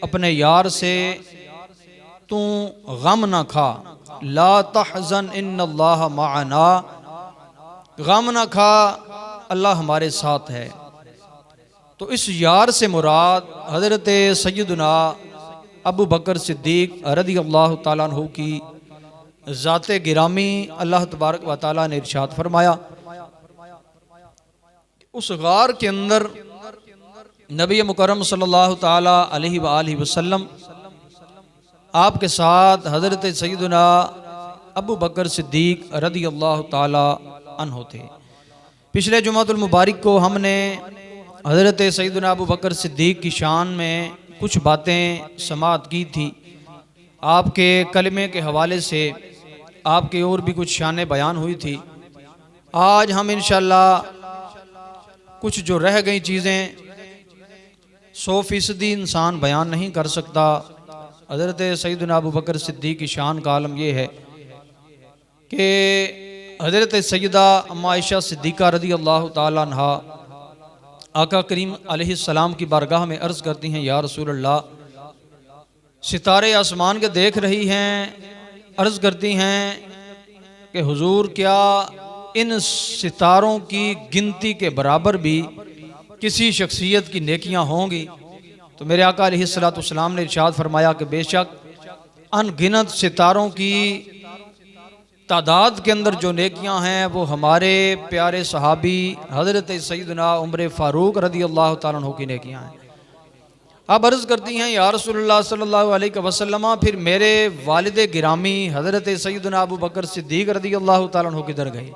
अपने यार से तू गम ना खा, ला तहज़न इन्नल्लाह मअना, गम ना खा अल्लाह हमारे साथ है। तो इस यार से मुराद हज़रत सय्यदना अबू बकर सिद्दीक रज़ियल्लाहु ताला अन्हु की ज़ाते गिरामी अल्लाह तबारक व तआला ने इरशाद फरमाया, उस गार के अंदर नबी मुकर्रम सल्लल्लाहु ताला अलैहि वसल्लम आपके साथ हज़रत सय्यदना अबू बकर सिद्दीक रज़ियल्लाहु ताला अन्हु थे। पिछले जुमातुल मुबारक को हमने हज़रत सय्यदना अबू बकर सिद्दीक की शान में कुछ बातें समाअत की थी। आपके कलमे के हवाले से आपके और भी कुछ शानें बयान हुई थी। आज हम इंशाअल्लाह कुछ जो रह गई चीज़ें 100% इंसान बयान नहीं कर सकता। हज़रत सय्यदना अबू बकर सिद्दीक की शान का आलम यह है कि हज़रत सय्यदा अम्मा आयशा सिद्दीक़ा रज़ियल्लाहु ताला अन्हा आका करीम अलैहिस्सलाम की बारगाह में अर्ज़ करती हैं, या रसूल अल्लाह, सितारे आसमान के देख रही हैं, अर्ज़ करती हैं कि हुजूर क्या इन सितारों की गिनती के बराबर भी किसी शख्सियत की नेकियां होंगी? तो मेरे आका अलैहिस्सलातु वस्सलाम ने इरशाद फरमाया कि बेशक अनगिनत सितारों की तादाद के अंदर जो नेकियां हैं वो हमारे प्यारे सहाबी हज़रत सय्यदना उमर फ़ारूक रज़ियल्लाहु ताला अन्हु की नेकियां हैं। अब अर्ज़ करती हैं, या रसूलुल्लाह सल्लल्लाहु अलैहि वसल्लम, फिर मेरे वालिद गिरामी हज़रत सय्यदना अबू बकर सिद्दीक रज़ियल्लाहु ताला अन्हु किधर गए?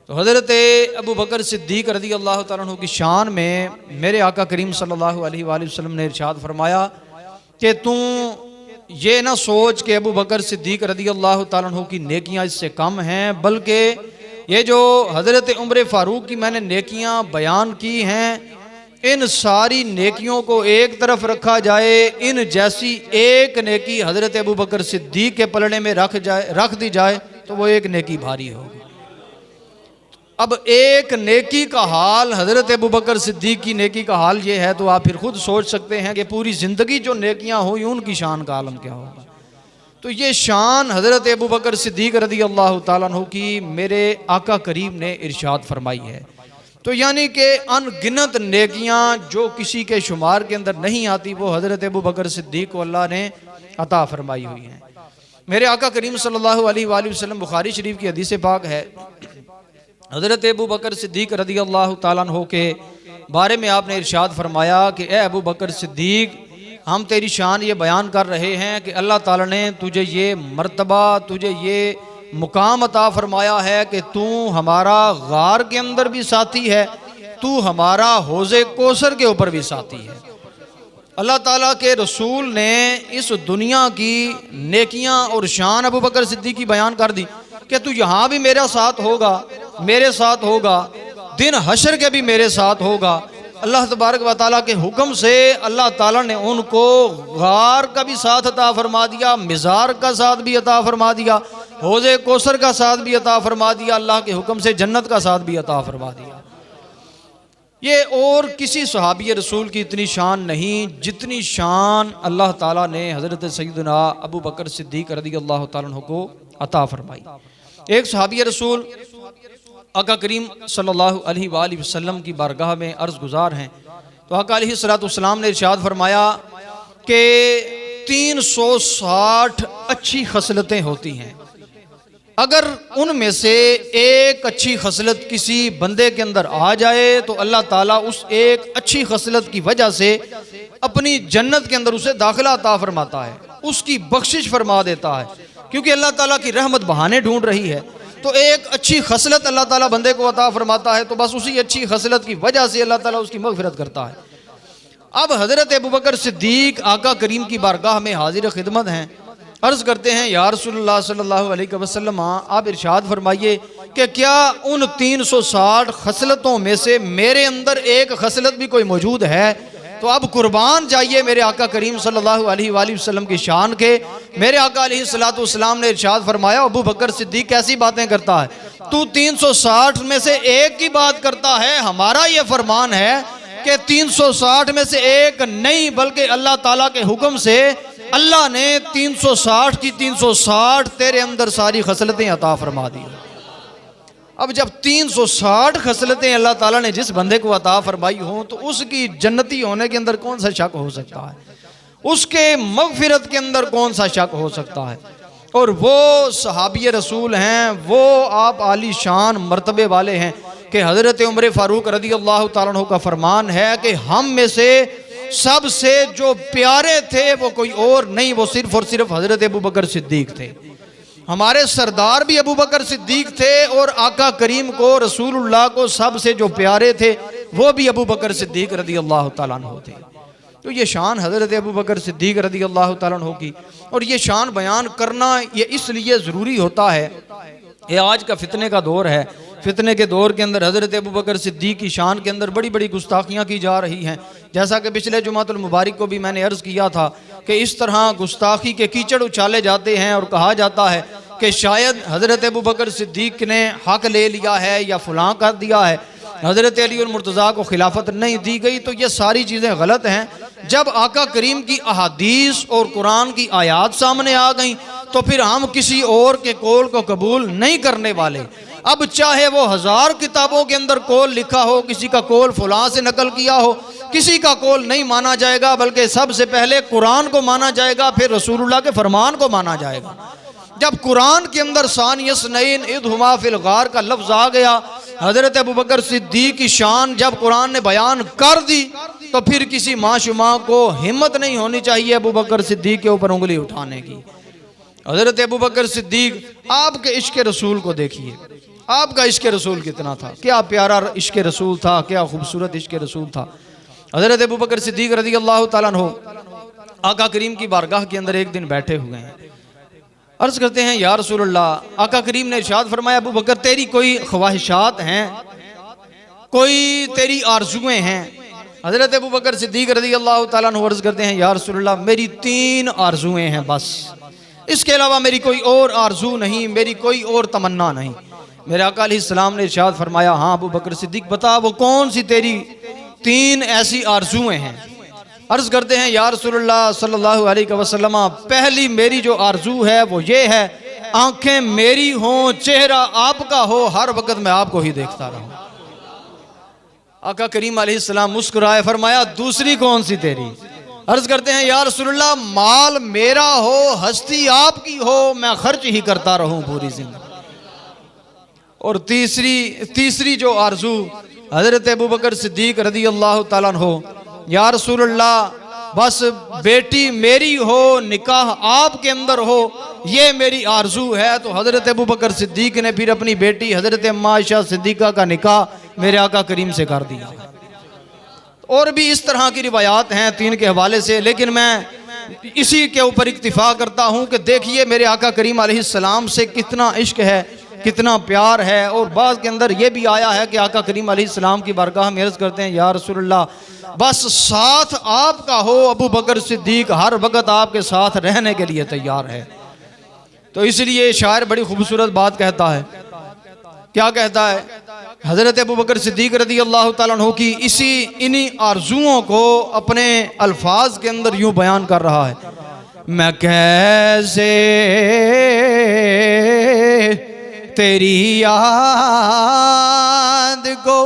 तो हज़रत अबू बकर सिद्दीक रज़ियल्लाहु ताला अन्हु की शान में मेरे आका करीम सल्लल्लाहु अलैहि वसल्लम ने इरशाद फरमाया कि तू ये ना सोच कि अबू बकर सिद्दीक रज़ियल्लाहु ताला अन्हु की नेकियां इससे कम हैं, बल्कि ये जो हज़रत उमर फ़ारूक की मैंने नेकियां बयान की हैं, इन सारी नेकियों को एक तरफ रखा जाए, इन जैसी एक नेकी हज़रत अबू बकर सिद्दीक के पलड़े में रख दी जाए तो वो एक नेकी भारी होगी। अब एक नेकी का हाल हज़रत अबू बकर सिद्दीक की नेकी का हाल ये है, तो आप फिर खुद सोच सकते हैं कि पूरी ज़िंदगी जो नेकियां हुई उनकी शान का आलम क्या होगा। तो ये शान हज़रत अबू बकर सिद्दीक रज़ियल्लाहु ताला अन्हु की मेरे आका करीम ने इरशाद फरमाई है। तो यानी कि अनगिनत नेकियां जो किसी के शुमार के अंदर नहीं आती वो हज़रत अबू बकर सिद्दीक को अल्लाह ने अता फरमाई हुई हैं। मेरे आका करीम सल्लल्लाहु अलैहि वसल्लम, बुखारी शरीफ की हदीस पाक है, हज़रत अबू बकर सिद्दीक रज़ियल्लाहु ताला अन्हु के बारे में आपने इरशाद फरमाया कि ए अबू बकर सिद्दीक, हम तेरी शान ये बयान कर रहे हैं कि अल्लाह ताला ने तुझे ये मर्तबा, तुझे ये मुकाम अता फरमाया है कि तू हमारा गार के अंदर भी साथी है, तू हमारा हौज़े कौसर के ऊपर भी साथी है। अल्लाह ताला के रसूल ने इस दुनिया की नेकियां और शान अबू बकर सिद्दीक की बयान कर दी कि तू यहाँ भी मेरा साथ होगा, मेरे साथ होगा, दिन हशर के भी मेरे साथ होगा। अल्लाह तबारक व तआला के हुक्म से अल्लाह ताला ने उनको गार का भी साथ अता फरमा दिया, मिज़ार का साथ भी अता फरमा दिया, हौज़े कौसर का साथ भी अता फरमा दिया, अल्लाह के हुक्म से जन्नत का साथ भी अता फरमा दिया। ये और किसी सहाबी रसूल की इतनी शान नहीं जितनी शान अल्लाह ताला ने हज़रत सय्यदना अबू बकर सिद्दीक रज़ियल्लाहु ताला अन्हु को अता फरमाई। एक सहाबी रसूल आका करीम सल्लल्लाहु अलैहि वसल्लम की बारगाह में अर्ज़ गुज़ार हैं, तो आका अलैहिस्सलातु वस्सलाम ने इरशाद फरमाया कि 360 अच्छी खसलतें होती हैं, अगर उनमें से एक अच्छी खसलत किसी बंदे के अंदर आ जाए तो अल्लाह ताला उस एक अच्छी खसलत की वजह से अपनी जन्नत के अंदर उसे दाखिला अता फरमाता है, उसकी बख्शिश फरमा देता है, क्योंकि अल्लाह ताला की रहमत बहाने ढूंढ रही है। तो एक अच्छी खसलत अल्लाह ताला बंदे को अता फरमाता है, तो बस उसी अच्छी खसलत की वजह से अल्लाह ताला उसकी मग़फ़िरत करता है। अब हज़रत अबू बकर सिद्दीक आका करीम की बारगाह में हाजिर खिदमत हैं, अर्ज़ करते हैं, या रसूलुल्लाह सल्लल्लाहु अलैहि वसल्लम, आप इरशाद फरमाइए कि क्या उन 360 खसलतों में से मेरे अंदर एक खसलत भी कोई मौजूद है? तो अब कुर्बान जाइए मेरे आका करीम सल्लल्लाहु अलैहि वसल्लम की शान के। मेरे आका अलैहिस्सलातु वस्सलाम ने इरशाद फरमाया, अबू बकर सिद्दीक कैसी बातें करता है, तू 360 में से एक की बात करता है। हमारा ये फरमान है कि 360 में से एक नहीं, बल्कि अल्लाह ताला के हुक्म से अल्लाह ने 360 की 360 तेरे अंदर सारी खसलतें अता फरमा दी। अब जब 360 खसलतें अल्लाह ताला ने जिस बंदे को अता फरमाई हो तो उसकी जन्नती होने के अंदर कौन सा शक हो सकता है, उसके मगफिरत के अंदर कौन सा शक हो सकता है। और वो सहाबी रसूल हैं, वो आप आली शान मर्तबे वाले हैं कि हज़रत उमर फ़ारूक रज़ी अल्लाह ताला अन्हु का फरमान है कि हम में से सबसे जो प्यारे थे वो कोई और नहीं, वो सिर्फ और सिर्फ हज़रत अबू बकर सिद्दीक थे। हमारे सरदार भी अबू बकर सिद्दीक थे और आका करीम को, रसूलुल्लाह को सबसे जो प्यारे थे वो भी अबू बकर सिद्दीक रज़ी अल्लाह ताला अन्हु थे। तो ये शान हज़रत अबू बकर सिद्दीक रज़ी अल्लाह ताला अन्हु की, और ये शान बयान करना ये इसलिए ज़रूरी होता है, ये आज का फितने का दौर है। फितने के दौर के अंदर हज़रत अबू बकर सिद्दीक की शान के अंदर बड़ी बड़ी गुस्ताखियाँ की जा रही हैं। जैसा कि पिछले जुमातुल मुबारक को भी मैंने अर्ज़ किया था कि इस तरह गुस्ताखी के कीचड़ उछाले जाते हैं और कहा जाता है कि शायद हज़रत अबू बकर सिद्दीक ने हक ले लिया है या फलां कर दिया है, हज़रत अली और मुर्तज़ा को खिलाफत नहीं दी गई। तो ये सारी चीज़ें गलत हैं। जब आका करीम की अहादीस और कुरान की आयात सामने आ गई तो फिर हम किसी और के कौल को कबूल नहीं करने वाले। अब चाहे वो 1000 किताबों के अंदर कौल लिखा हो, किसी का कौल फलां से नकल किया हो, किसी का कौल नहीं माना जाएगा, बल्कि सबसे पहले कुरान को माना जाएगा, फिर रसूलुल्लाह के फरमान को माना जाएगा। जब कुरान के अंदर सानियस्नैन इदहुमा फिल गार का लफ्ज़ आ गया, हज़रत अबू बकर सिद्दीक की शान जब कुरान ने बयान कर दी तो फिर किसी माशुमा को हिम्मत नहीं होनी चाहिए अबू बकर सिद्दीक के ऊपर उंगली उठाने की। हज़रत अबू बकर सिद्दीक, आपके इश्क रसूल को देखिए, आपका इश्क रसूल कितना था, क्या प्यारा इश्क रसूल था, क्या खूबसूरत इश्क रसूल था। हज़रत अबू बकर सिद्दीक रज़ी अल्लाह ताला अन्हु आका करीम की बारगाह के अंदर एक दिन बैठे हुए हैं। अर्ज़ करते हैं या रसूलल्लाह, आका करीम ने इरशाद फरमाया अबू बकर तेरी कोई ख्वाहिशात हैं, कोई तेरी आरज़ुएँ हैं। हज़रत अबू बकर सिद्दीक रज़ी अल्लाह ताला अन्हु अर्ज़ करते हैं या रसूलल्लाह मेरी 3 आरज़ुएँ हैं बस, इसके अलावा मेरी कोई और आरज़ू नहीं, मेरी कोई और तमन्ना नहीं। मेरे आका अलैहिस्सलाम ने इरशाद फरमाया हाँ अबू बकर सिद्दीक बता वो कौन सी तेरी 3 ऐसी आरज़ुएँ हैं। अर्ज़ करते हैं या रसूलल्लाह सल्लल्लाहु अलैहि वसल्लम, पहली मेरी जो आरज़ू है वो ये है आंखें मेरी हों, चेहरा आपका हो, हर वक्त मैं आपको ही देखता रहूं। आका करीम अलैहिस्सलाम मुस्कुराए, फरमाया दूसरी कौन सी तेरी। अर्ज़ करते हैं या रसूलल्लाह माल मेरा हो, हस्ती आपकी हो, मैं खर्च ही करता रहूं पूरी जिंदगी। और तीसरी जो आरज़ू हज़रत अबू बकर सिद्दीक रज़ी अल्लाह ताला अन्हु, या रसूलल्लाह बस बेटी मेरी हो, निकाह आपके अंदर हो, ये मेरी आरज़ू है। तो हज़रत अबू बकर सिद्दीक ने फिर अपनी बेटी हज़रत अम्मा आयशा सिद्दीक़ा का निकाह मेरे आका करीम से कर दिया। और भी इस तरह की रिवायात हैं 3 के हवाले से, लेकिन मैं इसी के ऊपर इक्तिफा करता हूँ कि देखिए मेरे आका करीम अलैहिस्सलाम से कितना इश्क है, कितना प्यार है। और बाज़ के अंदर ये भी आया है कि आका करीम अलैहिस्सलाम की बारगाह में अर्ज़ करते हैं या रसूलल्लाह बस साथ आपका हो, अबू बकर सिद्दीक हर वक्त आपके साथ रहने के लिए तैयार है। तो इसलिए शायर बड़ी खूबसूरत बात कहता है, क्या कहता है, हज़रत अबू बकर सिद्दीक रज़ी अल्लाह ताला अन्हु की इन्हीं आरज़ुओं को अपने अल्फाज के अंदर यूँ बयान कर रहा है, मैं कैसे तेरी याद को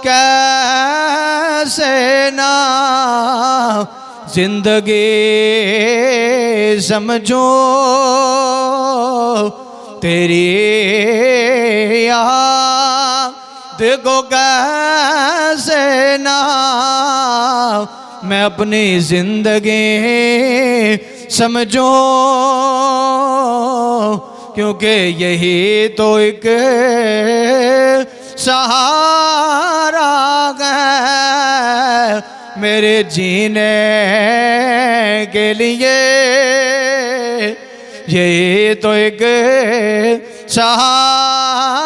कैसे ना जिंदगी समझो, तेरी याद को कैसे ना मैं अपनी जिंदगी समझो, क्योंकि यही तो एक सहारा है मेरे जीने के लिए, यही तो एक सहारा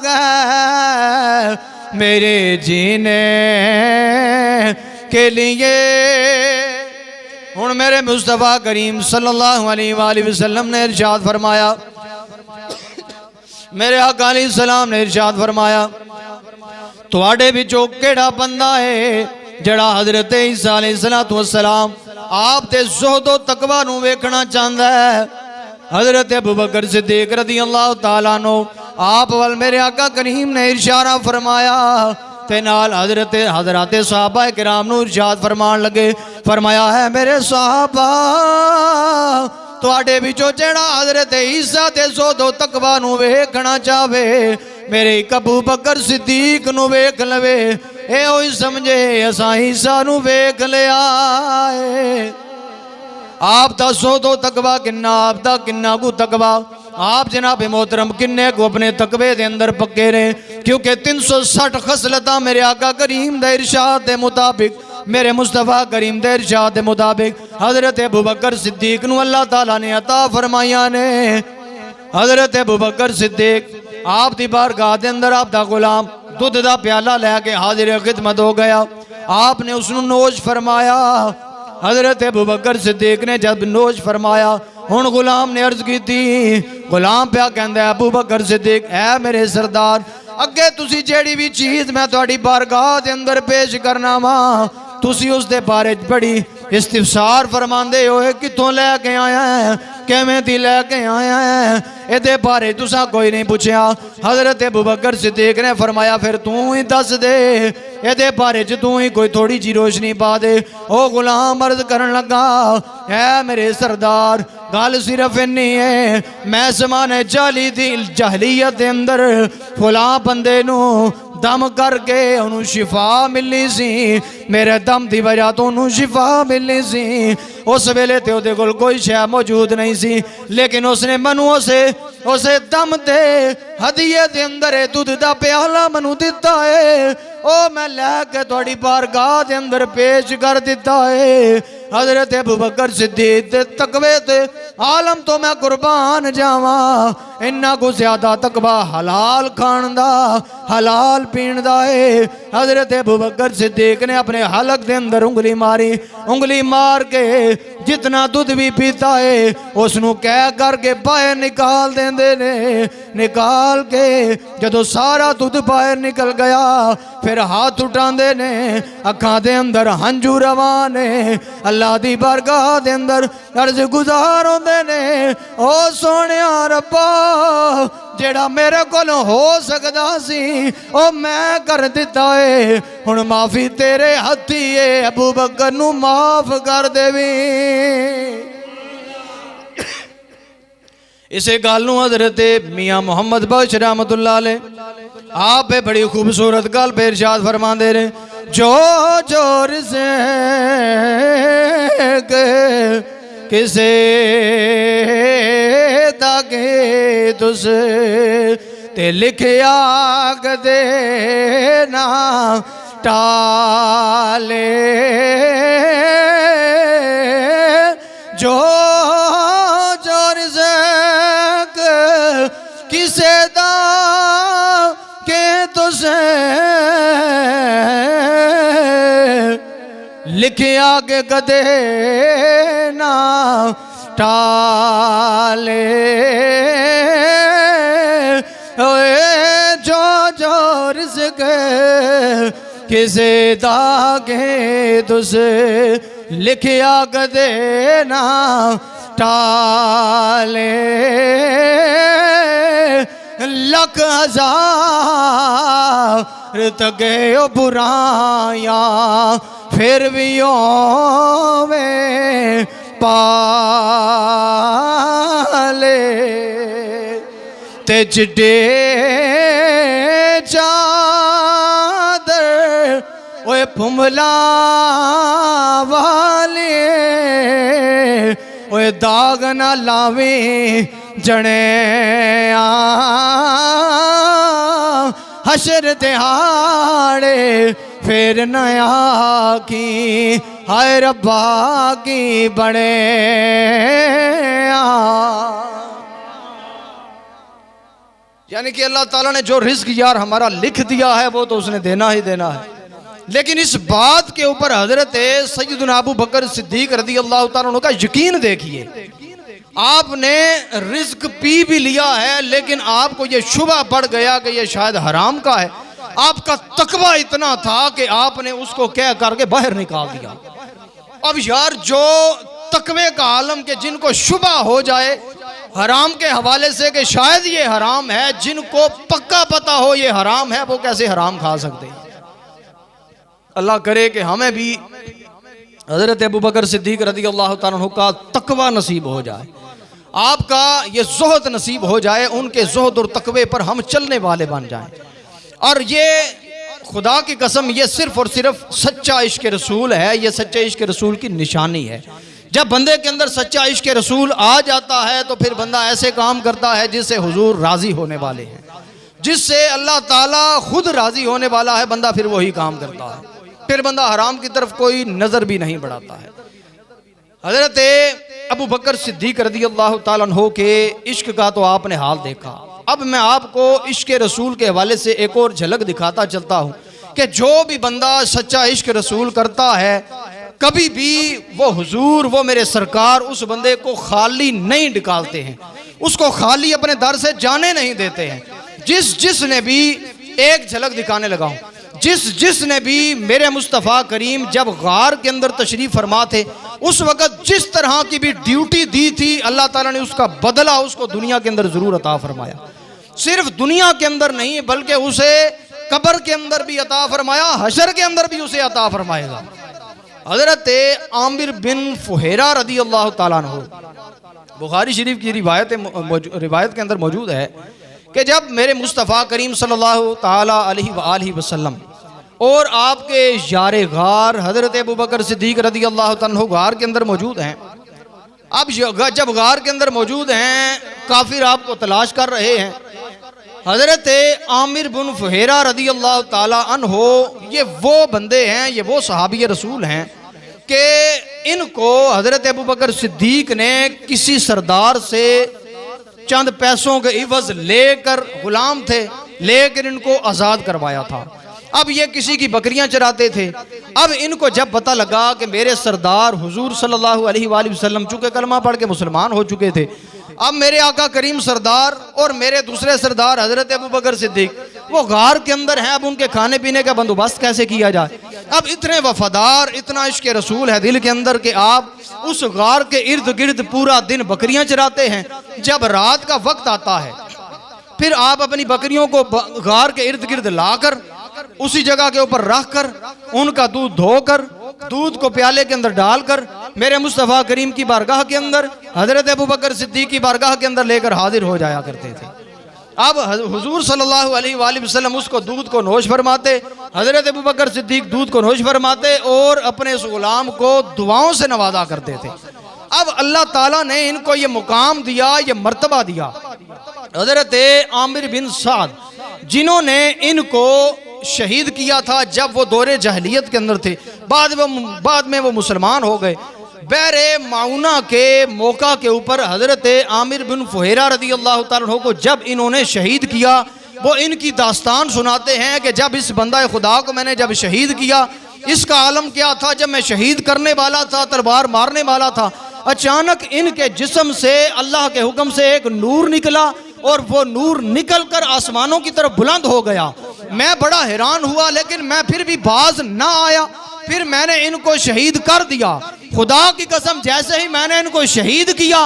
है मेरे जीने के लिए। हुण मेरे मुस्तफ़ा करीम सल्लल्लाहु अलैहि वसल्लम ने इरशाद फरमाया, मेरे आका अलैहिस्सलाम ने इरशाद फरमाया तुहाडे विचों केड़ा बंदा है जड़ा हजरत ईसा अलैहिस्सलातु वस्सलाम आप दे ज़ुहदो तकवा नूं वेखना चाहता है। हजरत अबू बकर सिद्दीक रज़ी अल्लाह तआला अन्हु आप वल मेरे आका करीम ने इरशाद फरमाया ते नाल हजरत सहाबा किराम नूं इरशाद फरमान लगे, फरमाया है मेरे सहाबा तुहाडे विचों जेड़ा हजरत ईसा दे ज़ुहदो तकवा नूं वेखना चाहे मेरे एक अबू बकर सिद्दीक नूं वेख लवे, ए ओही समझे असां ईसा नूं वेख लिया है। आप दा ज़ुहदो तकवा किन्ना, आप दा किन्ना को तकवा, आप जनाब मोहतरम किन्ने को अपने तकवे दे अंदर पक्के रहे, क्योंकि 360 खसलतां मेरे आका करीम दे इरशाद दे मुताबिक, मेरे मुस्तफ़ा करीम दे इरशाद दे मुताबिक हजरत अबू बकर सिद्दीक नूं अल्लाह ताला ने अता फरमाइया ने। हजरत अबू बकर सिद्दीक आप दी बारगाह दे अंदर आप दा गुलाम दुध दा प्याला लैके हाजिर खिदमत हो गया, आपने उसनूं नोश फरमाया। हजरत अबू बकर सिद्दीक ने जब नोश फरमाया हुण गुलाम ने अर्ज की थी, गुलाम प्या कहंदा अबू बकर सिद्दीक ऐ मेरे सरदार अगे तुसी जेड़ी भी चीज़ मैं तुहाडी बारगाह दे अंदर पेश करना वा तुसी उस दे बारे बड़ी इस्तिफसार फरमांदे हो, कित्थों लैके आया है, किवें दी लैके आया है, इहदे बारे तुसां कोई नहीं पूछया। हजरत अबू बकर सिद्दीक ने फरमाया फिर तू ही दस दे, इहदे बारे च तू ही कोई थोड़ी जी रोशनी पा दे। ओ गुलाम अर्ज करन लगा है मेरे सरदार गल सिर्फ इन्नी है, मैं समाने जाहलीयत दे अंदर फलां बंदे नूं दम करके उन्होंने शिफा मिली सी, मेरे दम की वजह तो उन्होंने शिफा मिली सी। उस वेले तो उहदे कोल कोई शय मौजूद नहीं सी, लेकिन उसने मनु उसे दम दे हदिये दे अंदर दुध दा प्याला मनु दिता है, ओ मैं लैके तुहाडी बारगाह दे अंदर पेश कर दिता है। हजरत अबू बकर सिद्दीक दे तकवे ते आलम तो मैं कुर्बान जावा, इन्ना को ज्यादा तकवा हलाल खान दा हलाल पीण दा है। हजरत अबू बकर सिद्दीक ने अपने हलक दे अंदर उंगली मारी, उंगली मार के जितना दूध भी पीता है उसनू कह करके बाहर निकाल देंदे ने। निकाल के जदों सारा दूध बाहर निकल गया फिर हाथ उठांदे ने, अखां दे अंदर हंझू रवां ने, अल्लाह दी बारगाह दे अंदर अर्ज गुजार होंदे ने, ओ सोहणिया रब्बा जेड़ा मेरे कोल हो सकदा सी ओ मैं कर दिता है, हुण माफी तेरे हत्थी है, अबू बकर नू माफ कर देवी। इसे गल नूं हजरत मियाँ मुहम्मद बख्श रहमतुल्लाह अलैह आप बड़ी खूबसूरत गल पे इरशाद फरमांदे रहे, जो जोर से किसे ताके तुस ते लिखिया कदे ना टाले, जो जोर से किसे दा के तुसे लिखिया के कदे ना टाले, जो जो रिज़्क़ किसे दागे तुसे लिखिया कदे ना टाले, लख हजार तके ओ बुराया फिर भी ओवे पाले, ते जिडे चादर ओए फुमला वाले ओए दाग ना लावे जने हशर दिहाड़े फिर नया की हाय रब्बा की बड़े यानी कि अल्लाह ताला ने जो रिज़्क़ यार हमारा लिख दिया है वो तो उसने देना ही देना है। लेकिन इस बात के ऊपर हजरत सैयदना अबू बकर सिद्दीक रज़ी अल्लाह ताला अन्हु का यकीन देखिए, आपने रिज़्क़ पी भी लिया है लेकिन आपको ये शुबा पड़ गया कि ये शायद हराम का है, आपका तकवा इतना था कि आपने उसको कह करके बाहर निकाल दिया। अब यार जो तकवे का आलम के जिनको शुबा हो जाए हराम के हवाले से कि शायद ये हराम है, जिनको पक्का पता हो ये हराम है, वो कैसे हराम खा सकते हैं। अल्लाह करे कि हमें भी हज़रत अबू बकर सिद्दीक रज़ी अल्लाह तआला अन्हु का तकवा नसीब हो जाए, आपका ये ज़ुहद नसीब हो जाए, उनके ज़ुहद और तकवे पर हम चलने वाले बन जाएं। और ये खुदा की कसम ये सिर्फ और सिर्फ सच्चा इश्क रसूल है, ये सच्चे इश्क रसूल की निशानी है। जब बंदे के अंदर सच्चा इश्क रसूल आ जाता है तो फिर बंदा ऐसे काम करता है जिससे हुजूर राज़ी होने वाले हैं, जिससे अल्लाह ताला खुद राज़ी होने वाला है, बंदा फिर वही काम करता है, फिर बंदा हराम की तरफ कोई नज़र भी नहीं बढ़ाता है। हज़रत अबू बकर सिद्दीक रज़ी अल्लाह तआला अन्हु के इश्क का तो आपने हाल देखा। अब मैं आपको इश्क रसूल के हवाले से एक और झलक दिखाता चलता हूँ कि जो भी बंदा सच्चा इश्क रसूल करता है कभी भी वो हुजूर, वो मेरे सरकार उस बंदे को खाली नहीं निकालते हैं, उसको खाली अपने दर से जाने नहीं देते हैं। जिसने भी एक झलक दिखाने लगा हूँ, जिसने भी मेरे मुस्तफ़ा करीम जब गार के अंदर तशरीफ़ फरमा थे उस वक़्त जिस तरह की भी ड्यूटी दी थी अल्लाह ताला ने उसका बदला उसको दुनिया के अंदर ज़रूर अता फरमाया। सिर्फ दुनिया के अंदर नहीं बल्कि उसे कब्र के अंदर भी अता फरमाया, हशर के अंदर भी उसे अता फरमाएगा। हज़रत आमिर बिन फुहैरा रज़ी अल्लाह तआला अन्हु, बुखारी शरीफ की रिवायत के अंदर मौजूद है कि जब मेरे मुस्तफ़ा करीम सल्लल्लाहु ताला अलैहि वसल्लम और आपके यार गार हज़रत अबू बकर सिद्दीक रज़ी अल्लाह तआला अन्हु गार के अंदर मौजूद हैं। अब जब गार के अंदर मौजूद हैं, काफिर आपको तलाश कर रहे हैं। हज़रत आमिर बिन फुहैरा रज़ी अल्लाह ताला अन्हु ये वो बंदे हैं, ये वो सहाबी रसूल हैं कि इनको हज़रत अबू बकर सिद्दीक ने किसी सरदार से चंद पैसों के इवज़ लेकर, गुलाम थे लेकर इनको आज़ाद करवाया था। अब ये किसी की बकरियां चराते थे। अब इनको जब पता लगा कि मेरे सरदार हुजूर सल्लल्लाहु अलैहि वसल्लम चूँकि कलमा पढ़ के मुसलमान हो चुके थे, अब मेरे आका करीम सरदार और मेरे दूसरे सरदार हज़रत अबू बकर सिद्दीक वो गार के अंदर हैं, अब उनके खाने पीने का बंदोबस्त कैसे किया जाए। अब इतने वफादार, इतना इश्क रसूल है दिल के अंदर कि आप उस गार के इर्द गिर्द पूरा दिन बकरियां चराते हैं। जब रात का वक्त आता है फिर आप अपनी बकरियों को गार के इर्द गिर्द लाकर उसी जगह के ऊपर रख कर उनका दूध धोकर दूध को प्याले के अंदर डालकर मेरे मुस्तफ़ा करीम की बारगाह के अंदर हज़रत अबू बकर सिद्दीक की बारगाह के अंदर लेकर हाजिर हो जाया करते थे। अब हुजूर सल्लल्लाहु अलैहि वसल्लम उसको दूध को नोश फरमाते, हज़रत अबू बकर सिद्दीक दूध को नोश फरमाते और अपने उस गुलाम को दुआओं से नवाजा करते थे। अब अल्लाह ताला ने इनको ये मुकाम दिया, ये मर्तबा दिया। हज़रत आमिर बिन साद जिन्होंने इनको शहीद किया था जब वो दौरे जहलियत के अंदर थे, बाद में वो मुसलमान हो गए। बहरे माउना के मौका के ऊपर हज़रत आमिर बिन फुहैरा रज़ी अल्लाह तआला अन्हु को जब इन्होंने शहीद किया, वो इनकी दास्तान सुनाते हैं कि जब इस बंदा खुदा को मैंने जब शहीद किया, इसका आलम क्या था, जब मैं शहीद करने वाला था, तलवार मारने वाला था, अचानक इनके जिस्म से अल्लाह के हुक्म से एक नूर निकला और वो नूर निकल कर आसमानों की तरफ बुलंद हो गया। मैं बड़ा हैरान हुआ लेकिन मैं फिर भी बाज ना आया, फिर मैंने इनको शहीद कर दिया। खुदा की कसम जैसे ही मैंने इनको शहीद किया,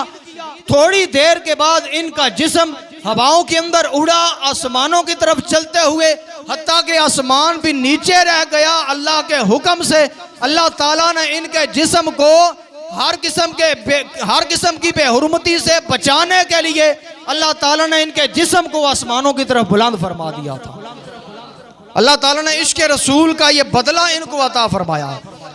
थोड़ी देर के बाद इनका जिस्म हवाओं के अंदर उड़ा, आसमानों की तरफ चलते हुए, हत्ता के आसमान भी नीचे रह गया। अल्लाह के हुक्म से अल्लाह ताला ने इनके जिस्म को हर किस्म की बेहुरमती से बचाने के लिए अल्लाह ताला ने इनके जिस्म को आसमानों की तरफ बुलंद फरमा दिया था। अल्लाह ताला ने इश्क रसूल का ये बदला इनको अता फरमाया।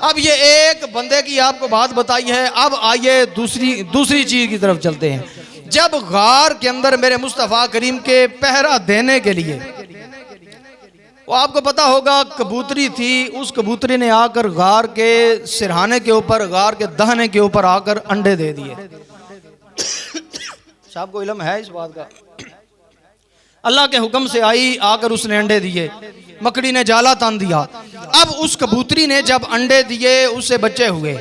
अब ये एक बंदे की आपको बात बताई है, अब आइए दूसरी चीज की तरफ चलते हैं। जब गार के अंदर मेरे मुस्तफ़ा करीम के पहरा देने के लिए, वो आपको पता होगा कबूतरी थी, उस कबूतरी ने आकर गार के सिरहाने के ऊपर, गार के दहने के ऊपर आकर अंडे दे दिए। साहब को इल्म है इस बात का? अल्लाह के हुक्म से आई, आकर उसने अंडे दिए, मकड़ी ने जाला तान दिया। अब उस कबूतरी ने जब अंडे दिए उससे बच्चे हुए,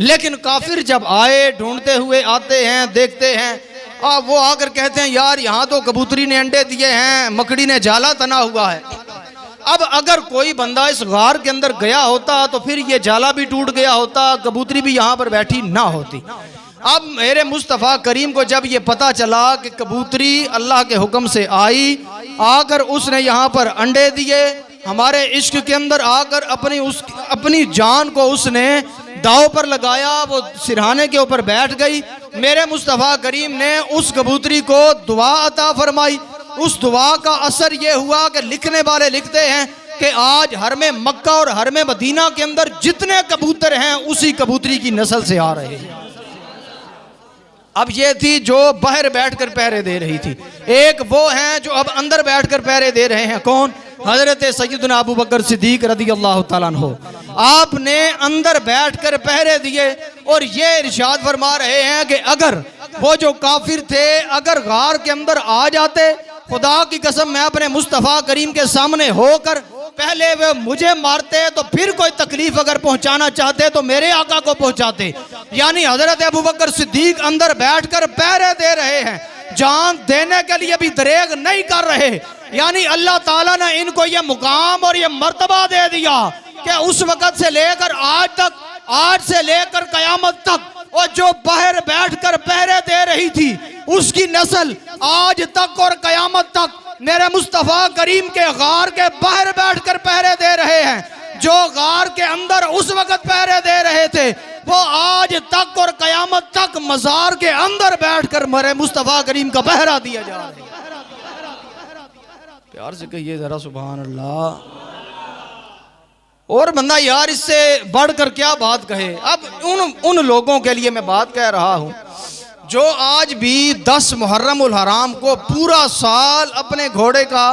लेकिन काफिर जब आए, ढूंढते हुए आते हैं, देखते हैं, वो आकर कहते हैं यार यहाँ तो कबूतरी ने अंडे दिए हैं, मकड़ी ने जाला तना हुआ है। अब अगर कोई बंदा इस गार के अंदर गया होता तो फिर ये जाला भी टूट गया होता, कबूतरी भी यहाँ पर बैठी ना होती। अब मेरे मुस्तफ़ा करीम को जब ये पता चला कि कबूतरी अल्लाह के हुक्म से आई, आकर उसने यहाँ पर अंडे दिए, हमारे इश्क के अंदर आकर अपनी जान को उसने दाव पर लगाया, वो सिरहाने के ऊपर बैठ गई। मेरे मुस्तफ़ा करीम ने उस कबूतरी को दुआ अता फरमाई। उस दुआ का असर ये हुआ कि लिखने वाले लिखते हैं कि आज हरमे मक्का और हरमे मदीना के अंदर जितने कबूतर हैं उसी कबूतरी की नस्ल से आ रहे हैं। अब ये थी जो बाहर बैठकर पहरे दे रही थी, एक वो हैं जो अब अंदर बैठकर पहरे दे रहे हैं। कौन? हजरत सैयदना अबू बकर सिद्दीक रज़ी अल्लाह तआला अन्हु। आपने अंदर बैठकर पहरे दिए और ये इरशाद फरमा रहे हैं कि अगर वो जो काफिर थे अगर गार के अंदर आ जाते, खुदा की कसम मैं अपने मुस्तफ़ा करीम के सामने होकर पहले वे मुझे मारते तो फिर कोई तकलीफ अगर पहुंचाना चाहते तो मेरे आका को पहुंचाते। यानी हजरत अबू बकर सिद्दीक अंदर बैठकर पहरे दे रहे हैं, जान देने के लिए भी दरेग नहीं कर रहे। यानी अल्लाह ताला ने इनको ये मुकाम और ये मर्तबा दे दिया कि उस वक़्त से लेकर आज तक, आज से लेकर क़यामत तक, और जो बाहर बैठकर पहरे दे रही थी उसकी नस्ल आज तक और क़यामत तक मेरे मुस्तफ़ा करीम के गार के बाहर बैठकर पहरे दे रहे हैं। जो गार के अंदर उस वक़्त पहरे दे रहे थे वो आज तक और क़यामत तक मज़ार के अंदर बैठकर मेरे मुस्तफ़ा करीम का पहरा दिया जा रहा है। प्यार से कहिए जरा सुभान अल्लाह। और बंदा यार इससे बढ़कर क्या बात कहे। अब उन लोगों के लिए मैं बात कह रहा हूँ जो आज भी 10 मुहर्रम उल हराम को पूरा साल अपने घोड़े का,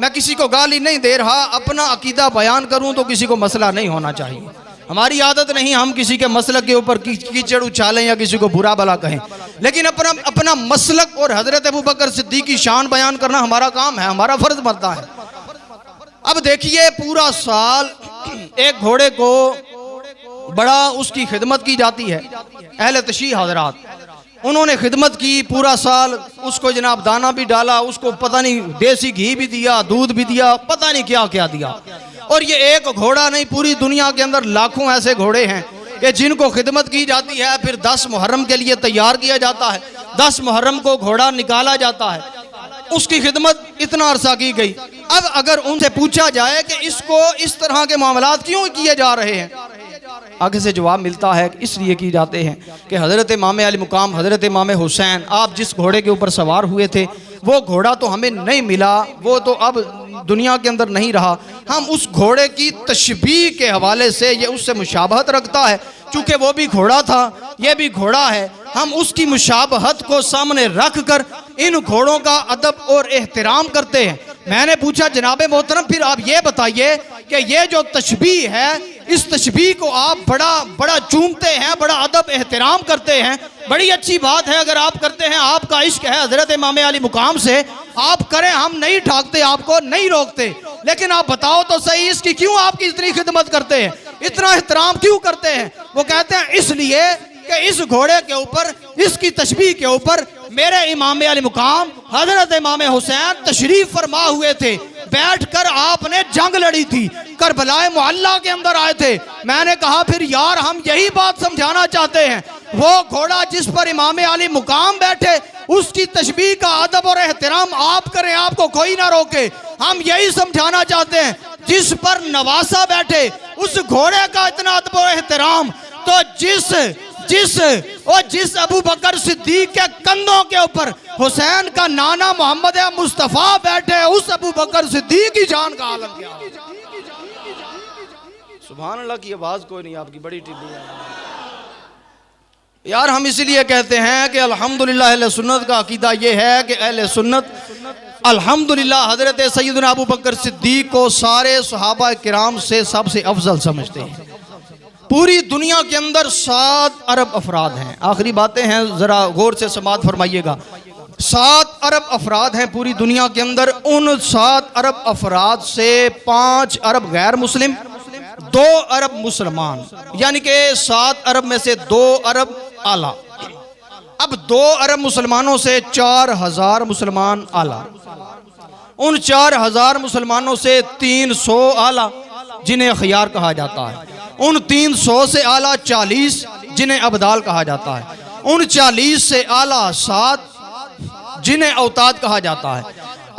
मैं किसी को गाली नहीं दे रहा, अपना अकीदा बयान करूं तो किसी को मसला नहीं होना चाहिए। हमारी आदत नहीं हम किसी के मसलक के ऊपर कीचड़ उछालें या किसी को बुरा भला कहें, लेकिन अपना मसलक और हजरत अबू बकर सिद्दीक की शान बयान करना हमारा काम है, हमारा फर्ज बनता है। अब देखिए पूरा साल एक घोड़े को बड़ा उसकी खिदमत की जाती है। अहले तशीह हजरात उन्होंने खिदमत की पूरा साल, उसको जनाब दाना भी डाला, उसको पता नहीं देसी घी भी दिया, दूध भी दिया, पता नहीं क्या क्या दिया। और ये एक घोड़ा नहीं, पूरी दुनिया के अंदर लाखों ऐसे घोड़े हैं कि जिनको खिदमत की जाती है। फिर 10 मुहर्रम के लिए तैयार किया जाता है, 10 मुहर्रम को घोड़ा निकाला जाता है, उसकी खिदमत इतना अरसा की गई। अब अगर उनसे पूछा जाए कि इसको इस तरह के मामलात क्यों किए जा रहे हैं, आगे से जवाब मिलता है इसलिए की जाते हैं कि हज़रत इमाम अली मुकाम हज़रत इमाम हुसैन आप जिस घोड़े के ऊपर सवार हुए थे वो घोड़ा तो हमें नहीं मिला, वो तो अब दुनिया के अंदर नहीं रहा। हम उस घोड़े की तशबीह के हवाले से ये उससे मुशाबहत रखता है, चूँकि वो भी घोड़ा था ये भी घोड़ा है, हम उसकी मुशाबहत को सामने रख कर इन घोड़ों का अदब और एहतराम करते हैं। मैंने पूछा जनाब मोहतरम फिर आप ये बताइए कि ये जो तशबीह है इस तशबीह को आप बड़ा चूमते हैं, बड़ा अदब एहतराम करते हैं, बड़ी अच्छी बात है अगर आप करते हैं, आपका इश्क है हजरत इमाम अली मुकाम से, आप करें, हम नहीं ठाकते, आपको नहीं रोकते, लेकिन आप बताओ तो सही इसकी क्यों आपकी इतनी खिदमत करते हैं, इतना एहतराम क्यों करते हैं। वो कहते हैं इसलिए कि इस घोड़े के ऊपर, इसकी तशबीह के ऊपर मेरे इमाम अली मुकाम हजरत इमाम हुसैन तशरीफ फरमा हुए थे, बैठकर आपने जंग लड़ी थी, करबलाए मुअल्ला के अंदर आए थे। मैंने कहा फिर यार हम यही बात समझाना चाहते हैं, वो घोड़ा जिस पर इमाम अली मुकाम बैठे उसकी तशबीह का अदब और एहतराम आप करें, आपको कोई ना रोके। हम यही समझाना चाहते हैं जिस पर नवासा बैठे उस घोड़े का इतना अदब और एहतराम, तो जिस अबू बकर सिद्दीक के कंधों के ऊपर हुसैन का नाना मोहम्मद मुस्तफ़ा बैठे उस अबू बकर सिद्दीक की जान का आलम क्या। सुभान अल्लाह की आवाज कोई नहीं आपकी बड़ी टिड्डी है यार। हम इसलिए कहते हैं कि अल्हम्दुलिल्लाह अहले सुन्नत का अकीदा ये है कि अहले सुन्नत अल्हम्दुलिल्लाह हजरत सैयदना अबू बकर सिद्दीक को सारे सहाबा किराम से सबसे अफजल समझते हैं। पूरी दुनिया के अंदर 7 अरब अफराद हैं, आखिरी बातें हैं जरा गौर से समात फरमाइएगा। 7 अरब अफराद हैं पूरी दुनिया के अंदर, उन 7 अरब अफराद से 5 अरब गैर मुस्लिम, 2 अरब मुसलमान, यानी कि 7 अरब में से 2 अरब आला। अब 2 अरब मुसलमानों से 4000 मुसलमान आला, उन 4000 मुसलमानों से 300 आला जिन्हें खियार कहा जाता है, उन 300 से आला 40 जिन्हें अबदाल कहा जाता है, उन 40 से आला 7 जिन्हें औताद कहा जाता है,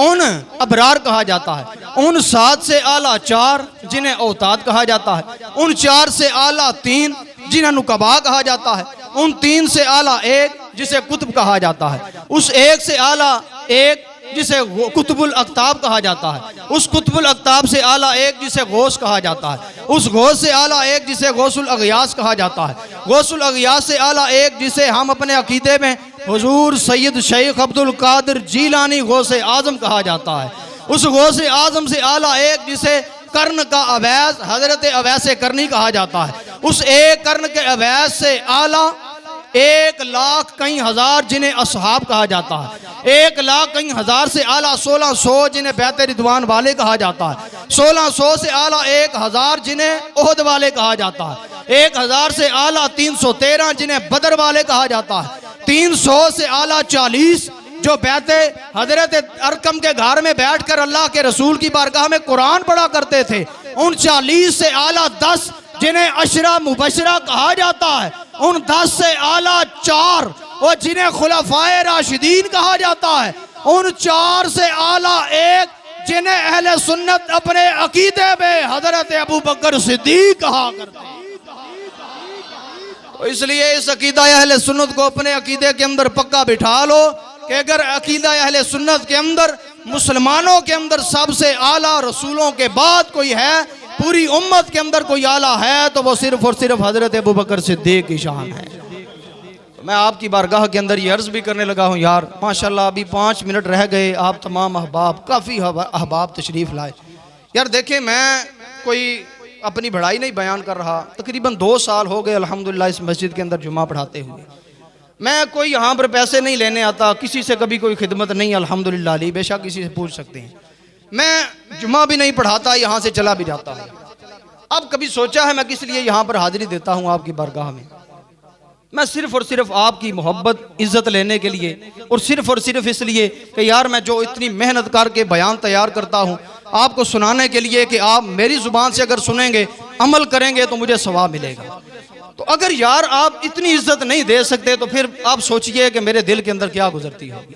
उन अबरार कहा जाता है, उन 7 से आला 4 जिन्हें औताद कहा जाता है, उन 4 से आला 3 जिन्हें नुकबा कहा जाता है, उन 3 से आला 1 जिसे कुतुब कहा जाता है, उस 1 से आला 1 जिसे कुतुबुल अक्ताब कहा जाता है, उस कुतुबुल अक्ताब से आला 1 जिसे गौस कहा जाता है, उस गौस से आला 1 जिसे गौसुल अगियास कहा जाता है, गौसुल अगियास से आला 1 जिसे हम अपने अकीदे में हुजूर सैयद शेख अब्दुल कादिर जीलानी गौसे आजम कहा जाता है, उस गौसे आजम से आला 1 जिसे कर्ण का अवैस हजरत अवैसे करनी कहा जाता है, उस एक कर्ण के अवैस से आला 1 लाख कई हजार जिन्हें असहाब कहा जाता है, 1 लाख कई हजार से आला 1600 जिन्हें बैत रिदवान वाले कहा जाता है, 1600 से आला 1000 जिन्हें ओहद वाले कहा जाता है, 1000 से आला 313 जिन्हें बदर वाले कहा जाता है, 300 से आला 40 जो बैते हजरत अरकम के घर में बैठकर अल्लाह के रसूल की बारगाह में कुरान पढ़ा करते थे, उन 40 से आला 10 जिन्हें अशरा मुबशरा कहा जाता है, उन 10 से आला 4 और जिन्हें खुलफाए राशिदीन कहा जाता है, उन 4 से आला 1 जिन्हें अहले सुन्नत अपने अकीदे में हजरत अबू बकर सिद्दीक कहा करते हैं। तो इसलिए इस अकीदा अहले सुन्नत को अपने अकीदे के अंदर पक्का बिठा लो कि अगर अकीदा अहले सुन्नत के अंदर मुसलमानों के अंदर सबसे आला रसूलों के बाद कोई है, पूरी उम्मत के अंदर कोई आला है, तो वो सिर्फ और सिर्फ हजरत अबू बकर सिद्दीक की शान है। तो मैं आपकी बारगाह के अंदर ये अर्ज़ भी करने लगा हूँ यार, माशाल्लाह अभी 5 मिनट रह गए, आप तमाम अहबाब काफ़ी अहबाब तशरीफ़ लाए। यार देखें, मैं कोई अपनी बड़ाई नहीं बयान कर रहा, तकरीबन 2 साल हो गए अल्हम्दुलिल्लाह इस मस्जिद के अंदर जुमा पढ़ाते हुए। मैं कोई यहाँ पर पैसे नहीं लेने आता, किसी से कभी कोई खिदमत नहीं अल्हम्दुलिल्लाह ली, बेशक किसी से पूछ सकते हैं। मैं जुमा भी नहीं पढ़ाता, यहाँ से चला भी जाता हूँ। अब कभी सोचा है मैं किस लिए यहाँ पर हाजिरी देता हूँ आपकी बारगाह में? मैं सिर्फ और सिर्फ आपकी मोहब्बत इज्जत लेने के लिए, और सिर्फ इसलिए कि यार मैं जो इतनी मेहनत करके बयान तैयार करता हूँ आपको सुनाने के लिए कि आप मेरी ज़ुबान से अगर सुनेंगे, अमल करेंगे तो मुझे सवाब मिलेगा। तो अगर यार आप इतनी इज्जत नहीं दे सकते तो फिर आप सोचिए कि मेरे दिल के अंदर क्या गुजरती होगी।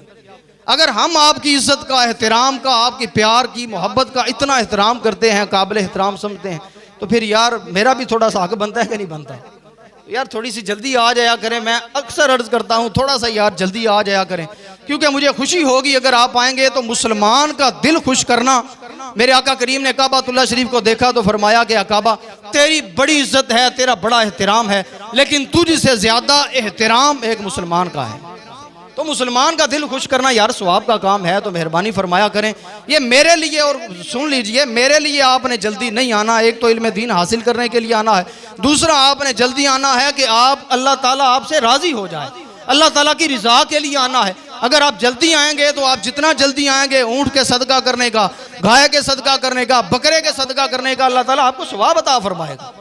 अगर हम आपकी इज्जत का, एहतराम का, आपकी प्यार की, मोहब्बत का इतना एहतराम करते हैं, काबिल एहतराम समझते हैं, तो फिर यार मेरा भी थोड़ा सा हक बनता है कि नहीं बनता? यार थोड़ी सी जल्दी आ जाया करें। मैं अक्सर अर्ज करता हूँ थोड़ा सा यार जल्दी आ जाया करें, क्योंकि मुझे खुशी होगी अगर आप आएंगे तो मुसलमान का दिल खुश करना। मेरे आका करीम ने काबातुल्लाह शरीफ को देखा तो फरमाया कि काबा तेरी बड़ी इज्जत है, तेरा बड़ा एहतराम है, लेकिन तुझसे ज्यादा एहतराम एक मुसलमान का है। तो मुसलमान का दिल खुश करना यार सवाब का काम है, तो मेहरबानी फरमाया करें। ये मेरे लिए, और सुन लीजिए, मेरे लिए आपने जल्दी नहीं आना। एक तो इल्म दीन हासिल करने के लिए आना है, दूसरा आपने जल्दी आना है कि आप अल्लाह ताला आपसे राजी हो जाए, अल्लाह ताला की रिजा के लिए आना है। अगर आप जल्दी आएंगे तो आप जितना जल्दी आएंगे, ऊँट के सदका करने का, गाय के सदका करने का, बकरे के सदका करने का, अल्लाह ताला आपको सवाब अता फरमाएगा।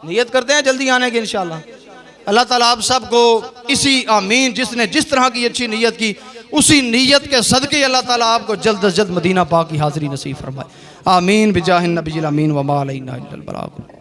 नियत करते हैं जल्दी आने की इंशाअल्लाह। अल्लाह ताला आप सबको इसी आमीन, जिसने जिस तरह की अच्छी नीयत की उसी नीयत के सदके अल्लाह ताला आपको जल्द अज जल्द मदीना पाक की हाज़िरी नसीब फरमाए। आमीन बिजाहिन नबील अमीन व मा अलैना इल्लल बलाग।